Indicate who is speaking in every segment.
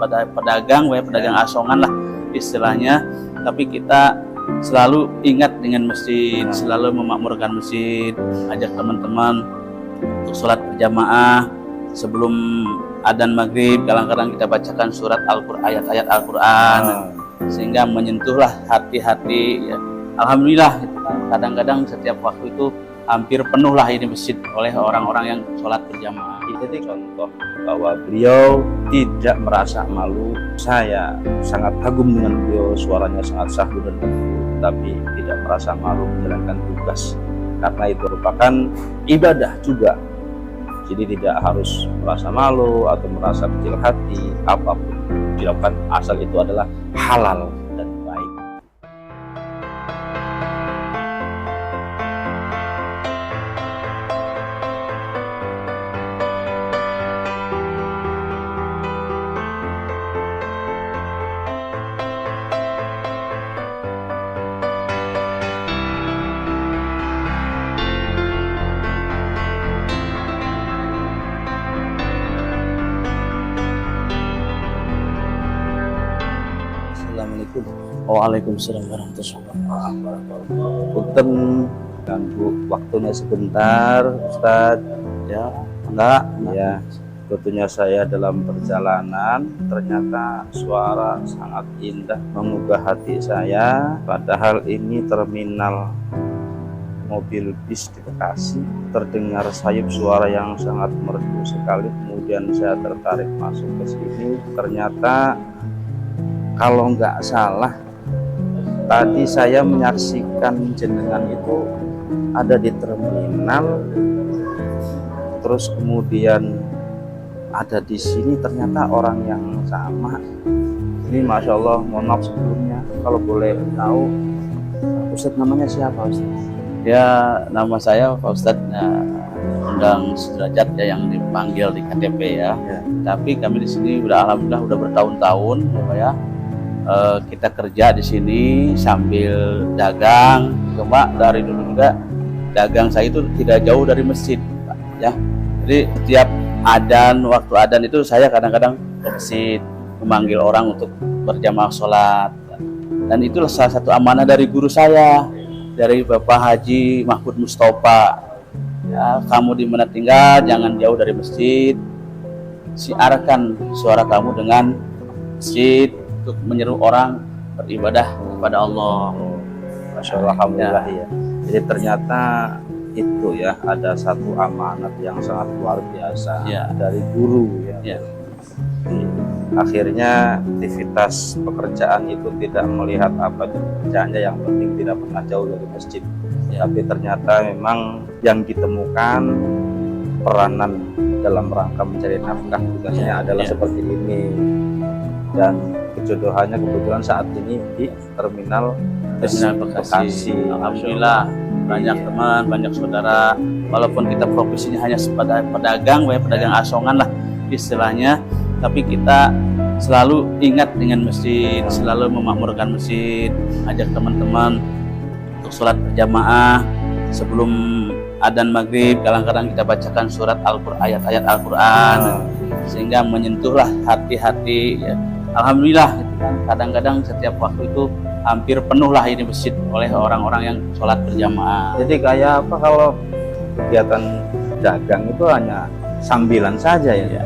Speaker 1: pedagang, pedagang asongan lah istilahnya. Tapi kita selalu ingat dengan masjid, selalu memakmurkan masjid, ajak teman-teman untuk sholat berjamaah sebelum adzan maghrib. Kadang-kadang kita bacakan surat Al-Quran, ayat-ayat Al-Quran, sehingga menyentuhlah hati-hati ya. Alhamdulillah, kadang-kadang setiap waktu itu hampir penuh lah ini masjid oleh orang-orang yang sholat berjamaah.
Speaker 2: Jadi contoh bahwa beliau tidak merasa malu. Saya sangat kagum dengan beliau, suaranya sangat sahdu dan tapi tidak merasa malu menjalankan tugas, karena itu merupakan ibadah juga. Jadi tidak harus merasa malu atau merasa kecil hati. Apapun dilakukan asal itu adalah halal dan baik. Assalamualaikum.
Speaker 1: Waalaikumsalam warahmatullahi wabarakatuh.
Speaker 2: Punten ganggu waktunya sebentar, Ustadz.
Speaker 1: Ya, enggak.
Speaker 2: Ya, sebetulnya saya dalam perjalanan ternyata suara sangat indah mengubah hati saya. Padahal ini terminal mobil bis di Bekasi, terdengar sayup suara yang sangat merdu sekali. Kemudian saya tertarik masuk ke sini. Ternyata kalau nggak salah tadi saya menyaksikan jenengan itu ada di terminal, terus kemudian ada di sini, ternyata orang yang sama. Ini Masya Allah, mohon maaf sebelumnya, kalau boleh tahu Ustadz namanya siapa Ustadz?
Speaker 1: Ya, nama saya Pak Ustadz Undang Sudrajat ya, yang dipanggil di KTP ya. Tapi kami di sini udah alhamdulillah udah bertahun-tahun ya Pak ya. Kita kerja di sini sambil dagang. Cuma dari dulu juga dagang saya itu tidak jauh dari masjid Pak, ya. Jadi setiap waktu adzan itu saya kadang-kadang ke masjid memanggil orang untuk berjamaah sholat. Dan itulah salah satu amanah dari guru saya, dari Bapak Haji Mahfud Mustafa. Ya, kamu di mana tinggal jangan jauh dari masjid. Siarkan suara kamu dengan masjid untuk menyeru orang beribadah kepada Allah.
Speaker 2: Masya Allah, alhamdulillah ya. Jadi ternyata itu ya, ada satu amanat yang sangat luar biasa dari guru ya. Akhirnya aktivitas pekerjaan itu tidak melihat apa pekerjaannya, yang penting tidak pernah jauh dari masjid. Tapi ternyata memang yang ditemukan peranan dalam rangka mencari nafkah tugasnya adalah seperti ini. Dan kejodohannya kebetulan saat ini di terminal Bekasi.
Speaker 1: Alhamdulillah, banyak teman, banyak saudara. Walaupun kita profesinya hanya sebagai pedagang, pedagang asongan lah istilahnya, tapi kita selalu ingat dengan masjid, selalu memakmurkan masjid, ajak teman-teman untuk sholat berjamaah sebelum adzan maghrib. Kadang-kadang kita bacakan surat Al-Quran, ayat-ayat Al-Quran, sehingga menyentuhlah hati-hati ya. Alhamdulillah, kadang-kadang setiap waktu itu hampir penuh lah ini masjid oleh orang-orang yang sholat berjamaah.
Speaker 2: Jadi kayak apa kalau kegiatan dagang itu hanya sambilan saja ya?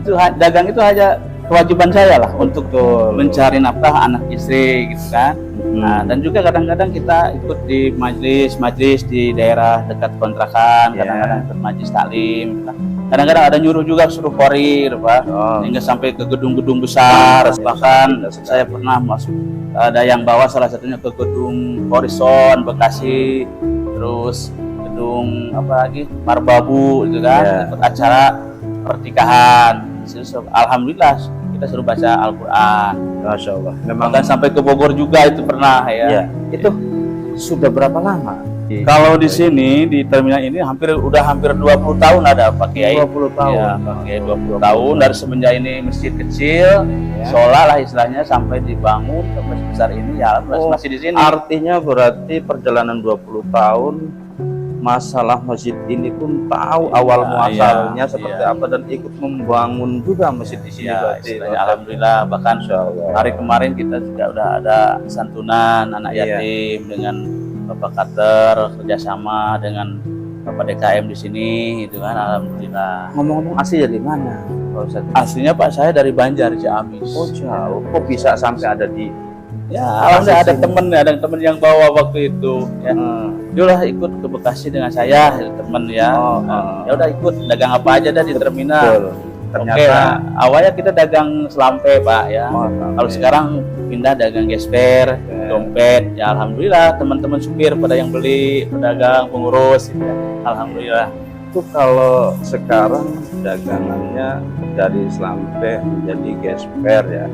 Speaker 1: Itu dagang itu hanya kewajiban saya lah untuk mencari nafkah anak istri gitu kan. Nah, dan juga kadang-kadang kita ikut di majlis di daerah dekat kontrakan, kadang-kadang ikut majlis taklim. Kadang-kadang ada nyuruh juga, suruh korir Pak, hingga sampai ke gedung-gedung besar. Bahkan saya pernah masuk, ada yang bawa salah satunya ke gedung Horizon Bekasi, terus gedung apa lagi Marbabu gitu kan, ikut acara pernikahan. Alhamdulillah kita suruh baca Al-Quran.
Speaker 2: Masya Allah. Memang
Speaker 1: bahkan sampai ke Bogor juga itu pernah ya.
Speaker 2: Itu sudah berapa lama?
Speaker 1: Kalau di sini di terminal ini udah hampir 20 tahun ada Pak Kiai.
Speaker 2: 20 tahun.
Speaker 1: Ya, Pak Kiai 20 tahun dari semenjak ini masjid kecil, sholat lah istilahnya, sampai dibangun sampai sebesar ini ya masih di sini.
Speaker 2: Artinya berarti perjalanan 20 tahun masalah masjid ini pun tahu awal muasalnya seperti apa dan ikut membangun juga masjid di sini.
Speaker 1: Alhamdulillah, bahkan hari kemarin kita juga udah ada santunan anak yatim dengan Bapak Kater, kerjasama dengan Bapak DKM di sini, itu kan. Alhamdulillah.
Speaker 2: Ngomong-ngomong asli dari mana?
Speaker 1: Aslinya Pak, saya dari Banjar, Ciamis.
Speaker 2: Oh jauh, kok bisa sampai ada di?
Speaker 1: Ya, alhamdulillah ada temen yang bawa waktu itu. Ya, dia udah ikut ke Bekasi dengan saya, temen ya. Ya udah ikut dagang apa aja dah di terminal. Ternyata awalnya kita dagang selampe Pak ya. Kalau sekarang pindah dagang gesper, dompet. Ya alhamdulillah teman-teman supir pada yang beli, pedagang, pengurus. Ya. Alhamdulillah.
Speaker 2: Itu kalau sekarang dagangannya dari selampe menjadi gesper ya.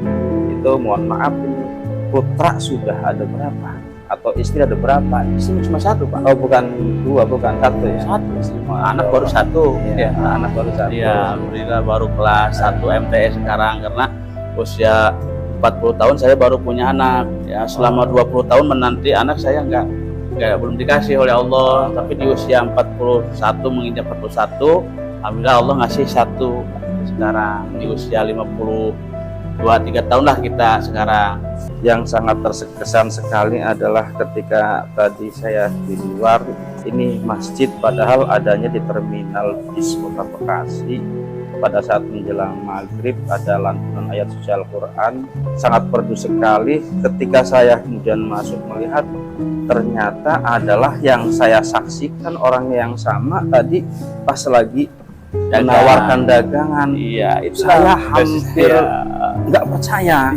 Speaker 2: Itu mohon maaf ini putra sudah ada berapa? Atau istri ada berapa?
Speaker 1: Istri cuma satu Pak.
Speaker 2: Oh bukan dua, bukan satu ya?
Speaker 1: Satu. Anak baru satu.
Speaker 2: Ya, anak baru satu.
Speaker 1: Iya, alhamdulillah baru kelas 1 MTS sekarang karena usia 40 tahun saya baru punya anak. Ya, selama 20 tahun menanti anak saya belum dikasih oleh Allah, tapi di usia 41 menginjak 41, alhamdulillah Allah ngasih satu sekarang di usia 52-53 tahun lah kita sekarang.
Speaker 2: Yang sangat terkesan sekali adalah ketika tadi saya di luar, ini masjid padahal adanya di terminal bis Kota Bekasi. Pada saat menjelang maghrib ada lantunan ayat suci Al-Quran, sangat merdu sekali. Ketika saya kemudian masuk melihat, ternyata adalah yang saya saksikan orang yang sama tadi pas lagi menawarkan dagangan.
Speaker 1: Iya, itu
Speaker 2: saya hampir nggak percaya.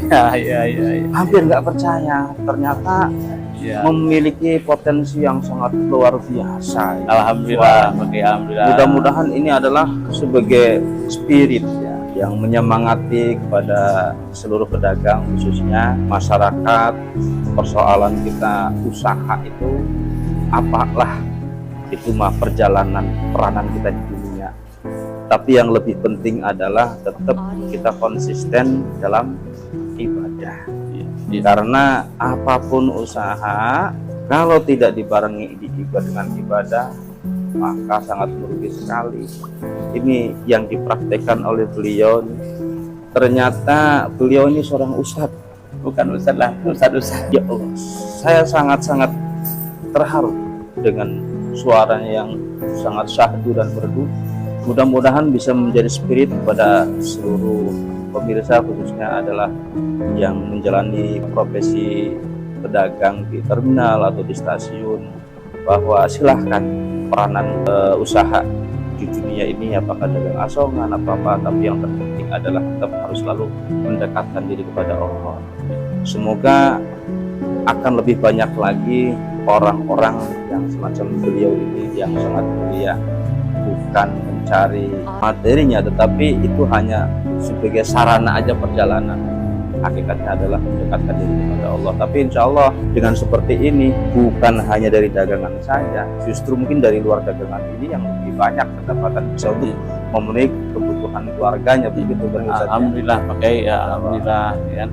Speaker 2: Hampir nggak percaya. Ternyata memiliki potensi yang sangat luar biasa.
Speaker 1: Alhamdulillah. Alhamdulillah.
Speaker 2: Mudah-mudahan ini adalah sebagai spirit ya, yang menyemangati kepada seluruh pedagang, khususnya masyarakat. Persoalan kita usaha itu apalah itu mah perjalanan peranan kita di dunia. Tapi yang lebih penting adalah tetap kita konsisten dalam ibadah. Karena apapun usaha, kalau tidak dibarengi dengan ibadah, maka sangat merugi sekali. Ini yang dipraktekkan oleh beliau. Ternyata beliau ini seorang ustadz.
Speaker 1: Bukan ustadz lah, ustadz.
Speaker 2: Ya Allah, saya sangat-sangat terharu dengan suaranya yang sangat syahdu dan merdu. Mudah-mudahan bisa menjadi spirit kepada seluruh pemirsa, khususnya adalah yang menjalani profesi pedagang di terminal atau di stasiun, bahwa silahkan peranan usaha di dunia ini, apakah dagang asongan atau apa, tapi yang terpenting adalah tetap harus selalu mendekatkan diri kepada Allah. Semoga akan lebih banyak lagi orang-orang yang semacam beliau ini yang sangat mulia, bukan mencari materinya, tetapi itu hanya sebagai sarana aja perjalanan. Hakikatnya adalah mendekatkan diri kepada Allah. Tapi insya Allah dengan seperti ini, bukan hanya dari dagangan saja, justru mungkin dari luar dagangan ini yang lebih banyak pendapatan bisa untuk memenuhi kebutuhan keluarganya. Begitu berusaha.
Speaker 1: Alhamdulillah pakai ya, alhamdulillah ya.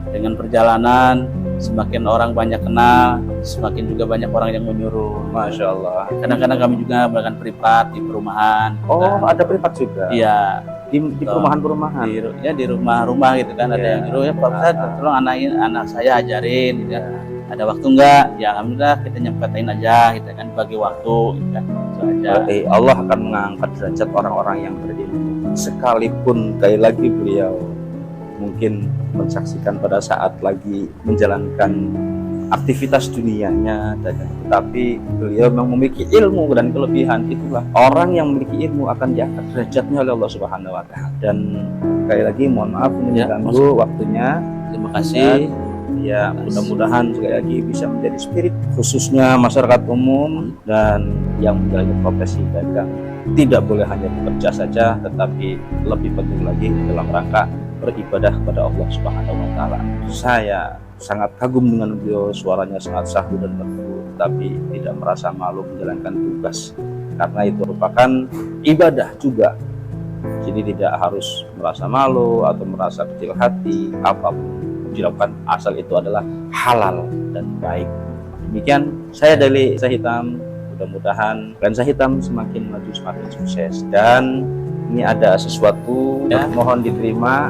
Speaker 1: Dengan perjalanan semakin orang banyak kenal, semakin juga banyak orang yang menyuruh.
Speaker 2: Masya Allah.
Speaker 1: Kadang-kadang kami juga melakukan privat di perumahan.
Speaker 2: Oh, ada privat juga?
Speaker 1: Iya.
Speaker 2: Di perumahan-perumahan?
Speaker 1: Di rumah-rumah gitu kan. Ada yang nyuruh, ya Pak Ustadz, tolong anak saya ajarin gitu kan. Ada waktu enggak? Ya alhamdulillah kita nyempetin aja gitu kan, bagi waktu gitu kan. Itu aja.
Speaker 2: Allah akan mengangkat derajat orang-orang yang berilmu. Sekalipun sekali lagi beliau mungkin mensaksikan pada saat lagi menjalankan aktivitas dunianya, tetapi beliau memang memiliki ilmu dan kelebihan. Itulah orang yang memiliki ilmu akan diangkat derajatnya oleh Allah Subhanahu wa Ta'ala. Dan sekali lagi mohon maaf mengganggu waktunya.
Speaker 1: Terima kasih.
Speaker 2: Ya, mudah-mudahan sekali lagi bisa menjadi spirit khususnya masyarakat umum dan yang menjalani profesi dagang. Tidak boleh hanya bekerja saja, tetapi lebih penting lagi dalam rangka beribadah kepada Allah Subhanahu wa Ta'ala. Saya sangat kagum dengan beliau, suaranya sangat sahdu dan merdu, tapi tidak merasa malu menjalankan tugas karena itu merupakan ibadah juga. Jadi tidak harus merasa malu atau merasa kecil hati. Apapun dilakukan asal itu adalah halal dan baik. Demikian saya dari Saya Hitam Mudah-mudahan lensa hitam semakin maju semakin sukses. Dan ini ada sesuatu
Speaker 1: Ya.
Speaker 2: mohon diterima.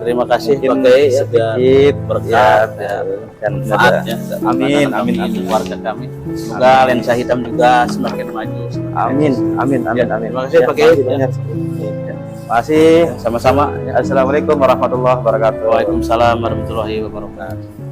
Speaker 1: Terima kasih
Speaker 2: Mungkin
Speaker 1: Pak Kiai ya,
Speaker 2: sedikit
Speaker 1: berkat
Speaker 2: ya,
Speaker 1: dan
Speaker 2: ada-
Speaker 1: manfaatnya.
Speaker 2: Amin,
Speaker 1: Amin,
Speaker 2: amin, amin.
Speaker 1: Keluarga kami. Semoga
Speaker 2: Amin.
Speaker 1: lensa hitam juga semakin maju.
Speaker 2: Amin, amin, amin,
Speaker 1: Ya,
Speaker 2: amin.
Speaker 1: terima kasih, Pak Kiai.
Speaker 2: Makasih banyak. Ya. Masih.
Speaker 1: Sama-sama.
Speaker 2: Assalamualaikum warahmatullahi wabarakatuh.
Speaker 1: Waalaikumsalam warahmatullahi wabarakatuh.